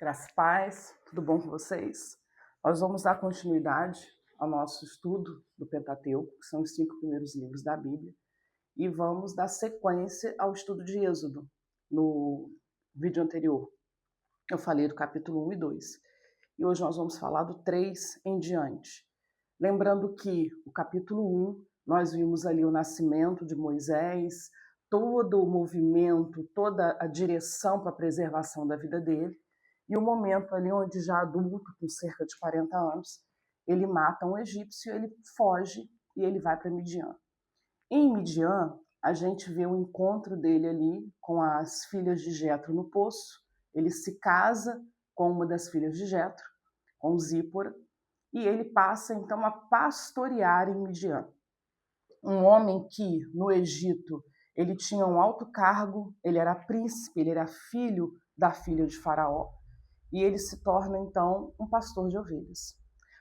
Graça e paz, tudo bom com vocês? Nós vamos dar continuidade ao nosso estudo do Pentateuco, que são os 5 primeiros livros da Bíblia, e vamos dar sequência ao estudo de Êxodo. No vídeo anterior, eu falei do capítulo 1 e 2, e hoje nós vamos falar do 3 em diante. Lembrando que o capítulo 1, nós vimos ali o nascimento de Moisés, todo o movimento, toda a direção para a preservação da vida dele, e o momento ali onde, já adulto, com cerca de 40 anos, ele mata um egípcio, ele foge e ele vai para Midian. Em Midian, a gente vê o encontro dele ali com as filhas de Jetro no poço. Ele se casa com uma das filhas de Jetro, com Zípora, e ele passa então a pastorear em Midian. Um homem que, no Egito, ele tinha um alto cargo, ele era príncipe, ele era filho da filha de Faraó, e ele se torna, então, um pastor de ovelhas.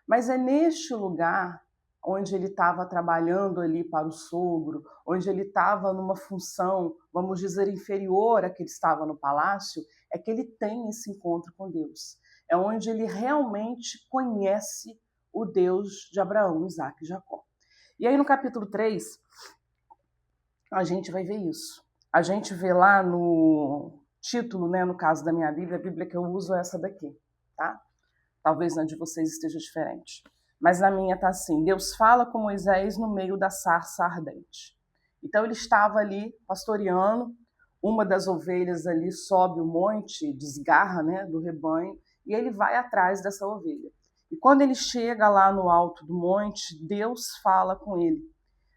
Mas é neste lugar onde ele estava trabalhando ali para o sogro, onde ele estava numa função, vamos dizer, inferior à que ele estava no palácio, é que ele tem esse encontro com Deus. É onde ele realmente conhece o Deus de Abraão, Isaque e Jacó. E aí no capítulo 3, a gente vai ver isso. A gente vê lá no título, né, no caso da minha Bíblia, a Bíblia que eu uso é essa daqui, tá? Talvez na de vocês esteja diferente. Mas na minha tá assim: Deus fala com Moisés no meio da sarça ardente. Então ele estava ali pastoreando, uma das ovelhas ali sobe o monte, desgarra, né, do rebanho, e ele vai atrás dessa ovelha. E quando ele chega lá no alto do monte, Deus fala com ele.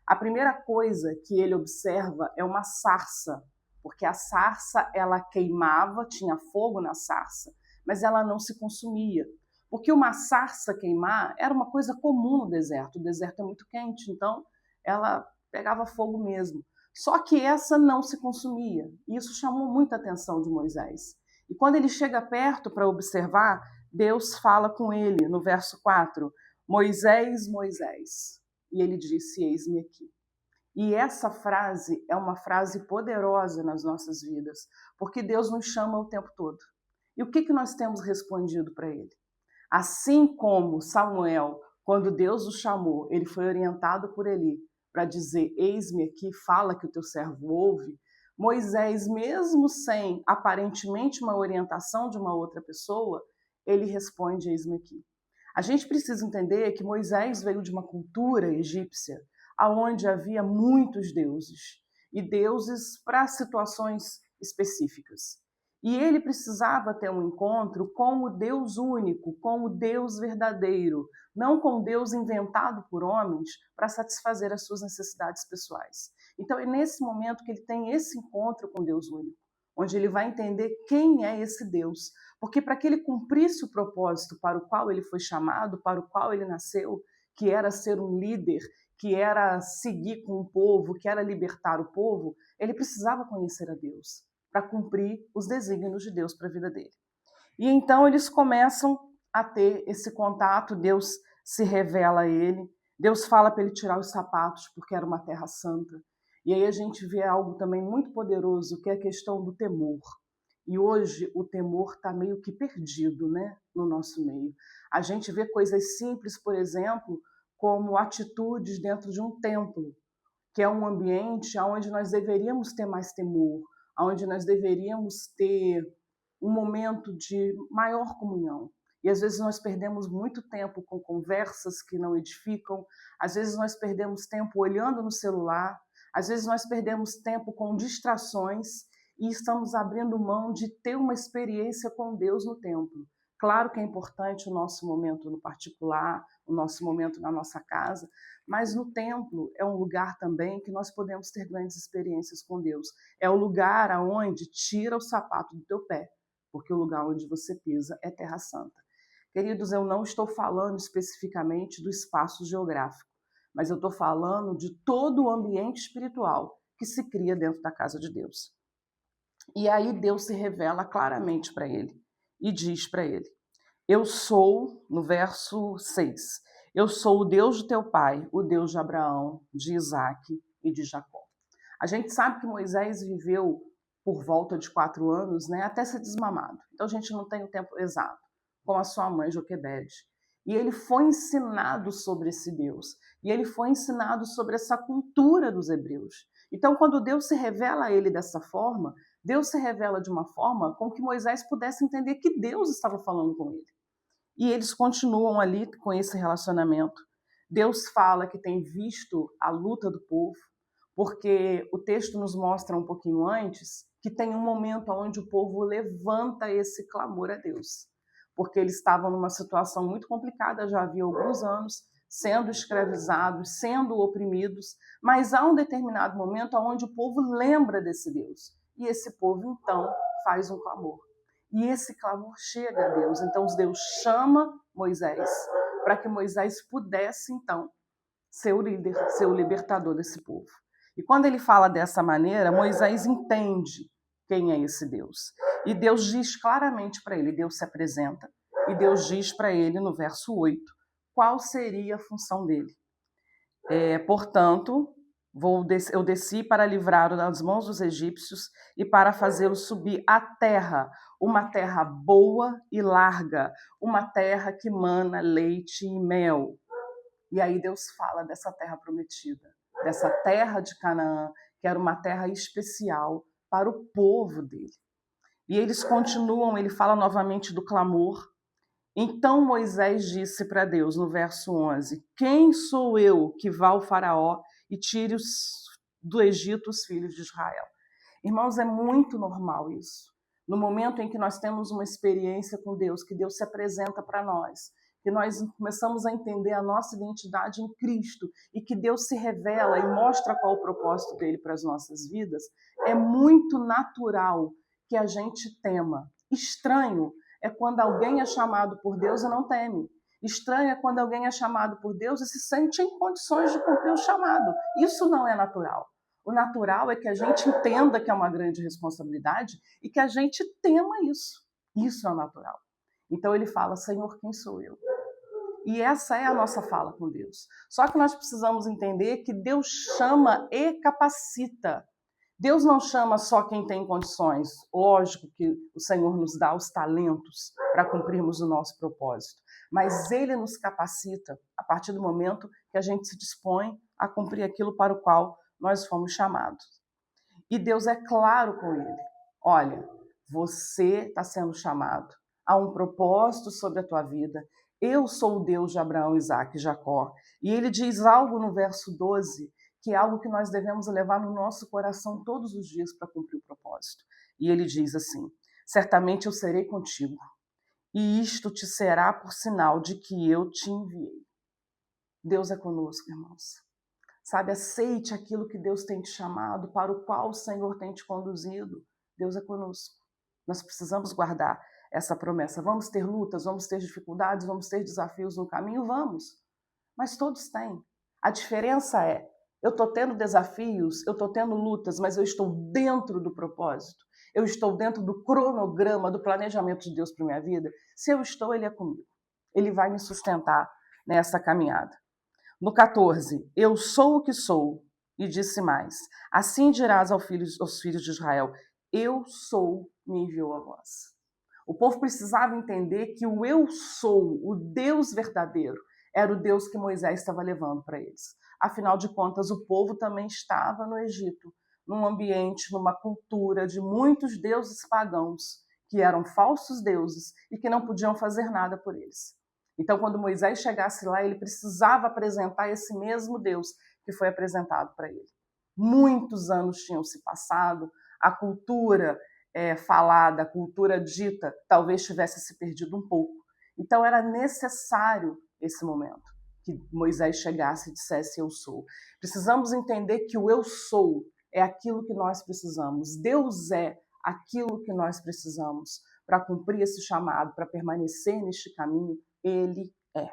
A primeira coisa que ele observa é uma sarça, porque a sarça ela queimava, tinha fogo na sarça, mas ela não se consumia. Porque uma sarça queimar era uma coisa comum no deserto. O deserto é muito quente, então ela pegava fogo mesmo. Só que essa não se consumia. E isso chamou muita atenção de Moisés. E quando ele chega perto para observar, Deus fala com ele no verso 4: Moisés, Moisés. E ele disse: eis-me aqui. E essa frase é uma frase poderosa nas nossas vidas, porque Deus nos chama o tempo todo. E o que nós temos respondido para ele? Assim como Samuel, quando Deus o chamou, ele foi orientado por Eli para dizer: eis-me aqui, fala que o teu servo ouve. Moisés, mesmo sem aparentemente uma orientação de uma outra pessoa, ele responde: eis-me aqui. A gente precisa entender que Moisés veio de uma cultura egípcia onde havia muitos deuses, e deuses para situações específicas. E ele precisava ter um encontro com o Deus único, com o Deus verdadeiro, não com o Deus inventado por homens para satisfazer as suas necessidades pessoais. Então é nesse momento que ele tem esse encontro com Deus único, onde ele vai entender quem é esse Deus. Porque para que ele cumprisse o propósito para o qual ele foi chamado, para o qual ele nasceu, que era ser um líder, que era seguir com o povo, que era libertar o povo, ele precisava conhecer a Deus para cumprir os desígnios de Deus para a vida dele. E então eles começam a ter esse contato, Deus se revela a ele, Deus fala para ele tirar os sapatos, porque era uma terra santa. E aí a gente vê algo também muito poderoso, que é a questão do temor. E hoje o temor está meio que perdido, né, no nosso meio. A gente vê coisas simples, por exemplo, como atitudes dentro de um templo, que é um ambiente onde nós deveríamos ter mais temor, onde nós deveríamos ter um momento de maior comunhão. E às vezes nós perdemos muito tempo com conversas que não edificam, às vezes nós perdemos tempo olhando no celular, às vezes nós perdemos tempo com distrações e estamos abrindo mão de ter uma experiência com Deus no templo. Claro que é importante o nosso momento no particular, o nosso momento na nossa casa, mas no templo é um lugar também que nós podemos ter grandes experiências com Deus. É o lugar aonde tira o sapato do teu pé, porque o lugar onde você pisa é terra santa. Queridos, eu não estou falando especificamente do espaço geográfico, mas eu estou falando de todo o ambiente espiritual que se cria dentro da casa de Deus. E aí Deus se revela claramente para ele e diz para ele: eu sou, no verso 6, eu sou o Deus de teu pai, o Deus de Abraão, de Isaque e de Jacó. A gente sabe que Moisés viveu por volta de 4 anos, né, até ser desmamado. Então a gente não tem o tempo exato, com a sua mãe Joquebede. E ele foi ensinado sobre esse Deus. E ele foi ensinado sobre essa cultura dos hebreus. Então, quando Deus se revela a ele dessa forma, Deus se revela de uma forma com que Moisés pudesse entender que Deus estava falando com ele. E eles continuam ali com esse relacionamento. Deus fala que tem visto a luta do povo, porque o texto nos mostra um pouquinho antes que tem um momento onde o povo levanta esse clamor a Deus, porque eles estavam numa situação muito complicada, já havia alguns anos, sendo escravizados, sendo oprimidos, mas há um determinado momento onde o povo lembra desse Deus, e esse povo então faz um clamor. E esse clamor chega a Deus. Então Deus chama Moisés para que Moisés pudesse, então, ser o líder, ser o libertador desse povo. E quando ele fala dessa maneira, Moisés entende quem é esse Deus. E Deus diz claramente para ele, Deus se apresenta, e Deus diz para ele, no verso 8, qual seria a função dele. Portanto, eu desci para livrá-lo das mãos dos egípcios e para fazê-lo subir à terra, uma terra boa e larga, uma terra que mana leite e mel. E aí Deus fala dessa terra prometida, dessa terra de Canaã, que era uma terra especial para o povo dele. E eles continuam, ele fala novamente do clamor. Então Moisés disse para Deus, no verso 11, quem sou eu que vá ao faraó e tire do Egito os filhos de Israel? Irmãos, é muito normal isso. No momento em que nós temos uma experiência com Deus, que Deus se apresenta para nós, que nós começamos a entender a nossa identidade em Cristo e que Deus se revela e mostra qual o propósito dele para as nossas vidas, é muito natural que a gente tema. Estranho é quando alguém é chamado por Deus e não teme. Estranho é quando alguém é chamado por Deus e se sente em condições de cumprir o chamado. Isso não é natural. O natural é que a gente entenda que é uma grande responsabilidade e que a gente tema isso. Isso é o natural. Então ele fala, Senhor, quem sou eu? E essa é a nossa fala com Deus. Só que nós precisamos entender que Deus chama e capacita. Deus não chama só quem tem condições. Lógico que o Senhor nos dá os talentos para cumprirmos o nosso propósito. Mas Ele nos capacita a partir do momento que a gente se dispõe a cumprir aquilo para o qual nós fomos chamados. E Deus é claro com ele. Olha, você está sendo chamado. Há um propósito sobre a tua vida. Eu sou o Deus de Abraão, Isaque e Jacó. E ele diz algo no verso 12, que é algo que nós devemos levar no nosso coração todos os dias para cumprir o propósito. E ele diz assim, certamente eu serei contigo, e isto te será por sinal de que eu te enviei. Deus é conosco, irmãos. Sabe, aceite aquilo que Deus tem te chamado, para o qual o Senhor tem te conduzido. Deus é conosco. Nós precisamos guardar essa promessa. Vamos ter lutas, vamos ter dificuldades, vamos ter desafios no caminho? Vamos. Mas todos têm. A diferença é, eu estou tendo desafios, eu estou tendo lutas, mas eu estou dentro do propósito. Eu estou dentro do cronograma, do planejamento de Deus para a minha vida. Se eu estou, Ele é comigo. Ele vai me sustentar nessa caminhada. No 14, eu sou o que sou, e disse mais, assim dirás aos filhos de Israel, eu sou, me enviou a vós. O povo precisava entender que o eu sou, o Deus verdadeiro, era o Deus que Moisés estava levando para eles. Afinal de contas, o povo também estava no Egito, num ambiente, numa cultura de muitos deuses pagãos, que eram falsos deuses e que não podiam fazer nada por eles. Então, quando Moisés chegasse lá, ele precisava apresentar esse mesmo Deus que foi apresentado para ele. Muitos anos tinham se passado, a cultura falada, a cultura dita, talvez tivesse se perdido um pouco. Então, era necessário esse momento, que Moisés chegasse e dissesse, eu sou. Precisamos entender que o eu sou é aquilo que nós precisamos. Deus é aquilo que nós precisamos para cumprir esse chamado, para permanecer neste caminho. Ele é.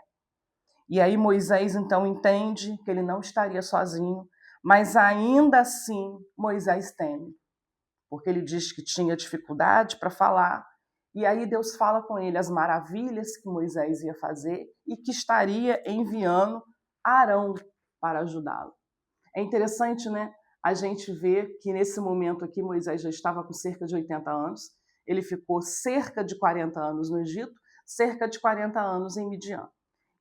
E aí Moisés então entende que ele não estaria sozinho, mas ainda assim Moisés teme, porque ele diz que tinha dificuldade para falar, e aí Deus fala com ele as maravilhas que Moisés ia fazer e que estaria enviando Arão para ajudá-lo. É interessante, né? a gente vê que nesse momento aqui Moisés já estava com cerca de 80 anos, ele ficou cerca de 40 anos no Egito, cerca de 40 anos em Midian.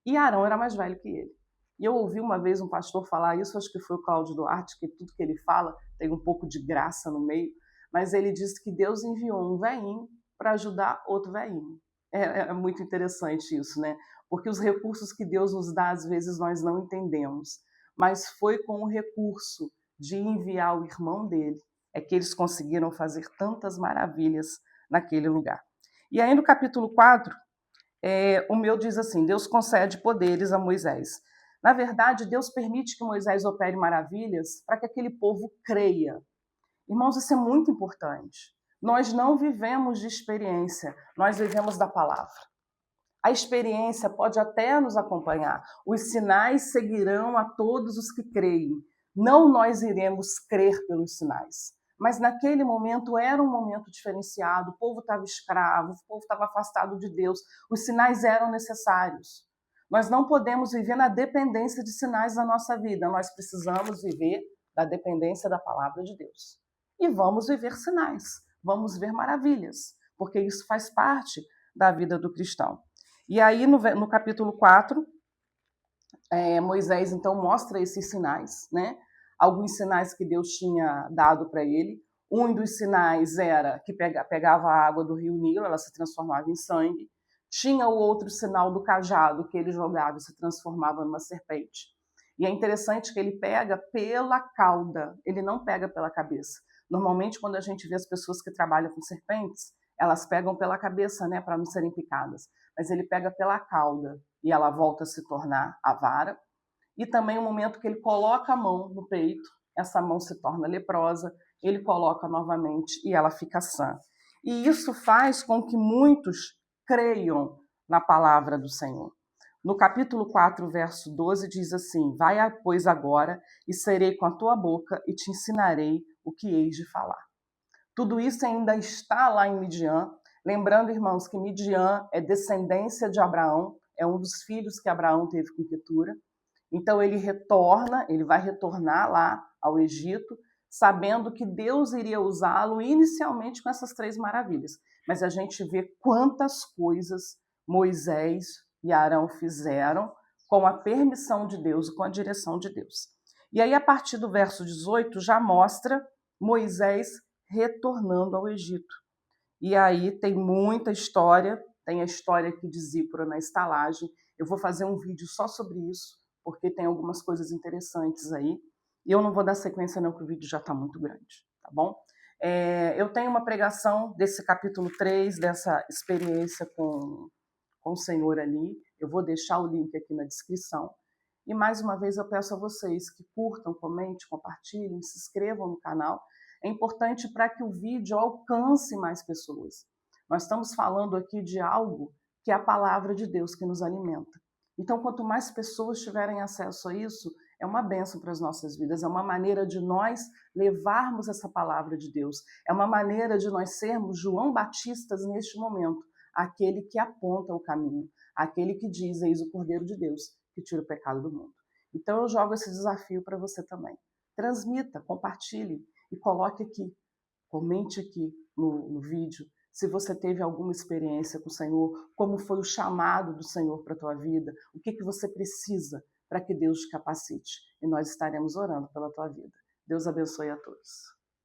E Arão era mais velho que ele. E eu ouvi uma vez um pastor falar isso, acho que foi o Cláudio Duarte, que tudo que ele fala tem um pouco de graça no meio, mas ele disse que Deus enviou um velhinho para ajudar outro velhinho. É muito interessante isso, né? Porque os recursos que Deus nos dá, às vezes nós não entendemos. Mas foi com o recurso de enviar o irmão dele, é que eles conseguiram fazer tantas maravilhas naquele lugar. E aí no capítulo 4, o meu diz assim, Deus concede poderes a Moisés. Na verdade, Deus permite que Moisés opere maravilhas para que aquele povo creia. Irmãos, isso é muito importante. Nós não vivemos de experiência, nós vivemos da palavra. A experiência pode até nos acompanhar. Os sinais seguirão a todos os que creem. Não nós iremos crer pelos sinais. Mas naquele momento era um momento diferenciado. O povo estava escravo, o povo estava afastado de Deus. Os sinais eram necessários. Nós não podemos viver na dependência de sinais na nossa vida. Nós precisamos viver da dependência da palavra de Deus. E vamos viver sinais, vamos ver maravilhas, porque isso faz parte da vida do cristão. E aí, no capítulo 4, Moisés, então, mostra esses sinais, né? Alguns sinais que Deus tinha dado para ele. Um dos sinais era que pegava a água do rio Nilo, ela se transformava em sangue. Tinha o outro sinal do cajado, que ele jogava e se transformava numa serpente. E é interessante que ele pega pela cauda, ele não pega pela cabeça. Normalmente, quando a gente vê as pessoas que trabalham com serpentes, elas pegam pela cabeça, né, para não serem picadas. Mas ele pega pela cauda e ela volta a se tornar a vara. E também o momento que ele coloca a mão no peito, essa mão se torna leprosa, ele coloca novamente e ela fica sã. E isso faz com que muitos creiam na palavra do Senhor. No capítulo 4, verso 12, diz assim, vai, pois, agora, e serei com a tua boca e te ensinarei o que heis de falar. Tudo isso ainda está lá em Midian. Lembrando, irmãos, que Midian é descendência de Abraão, é um dos filhos que Abraão teve com Quetura. Então ele vai retornar lá ao Egito, sabendo que Deus iria usá-lo inicialmente com essas 3 maravilhas. Mas a gente vê quantas coisas Moisés e Arão fizeram com a permissão de Deus e com a direção de Deus. E aí, a partir do verso 18, já mostra Moisés retornando ao Egito. E aí tem muita história, tem a história aqui de Zípora na estalagem. Eu vou fazer um vídeo só sobre isso, porque tem algumas coisas interessantes aí. E eu não vou dar sequência não, porque o vídeo já está muito grande, tá bom? Eu tenho uma pregação desse capítulo 3, dessa experiência com o Senhor ali. Eu vou deixar o link aqui na descrição. E mais uma vez eu peço a vocês que curtam, comentem, compartilhem, se inscrevam no canal. É importante para que o vídeo alcance mais pessoas. Nós estamos falando aqui de algo que é a palavra de Deus que nos alimenta. Então, quanto mais pessoas tiverem acesso a isso, é uma bênção para as nossas vidas, é uma maneira de nós levarmos essa palavra de Deus, é uma maneira de nós sermos João Batistas neste momento, aquele que aponta o caminho, aquele que diz, eis o Cordeiro de Deus, que tira o pecado do mundo. Então eu jogo esse desafio para você também. Transmita, compartilhe e coloque aqui, comente aqui no vídeo, se você teve alguma experiência com o Senhor, como foi o chamado do Senhor para a tua vida, o que você precisa para que Deus te capacite. E nós estaremos orando pela tua vida. Deus abençoe a todos.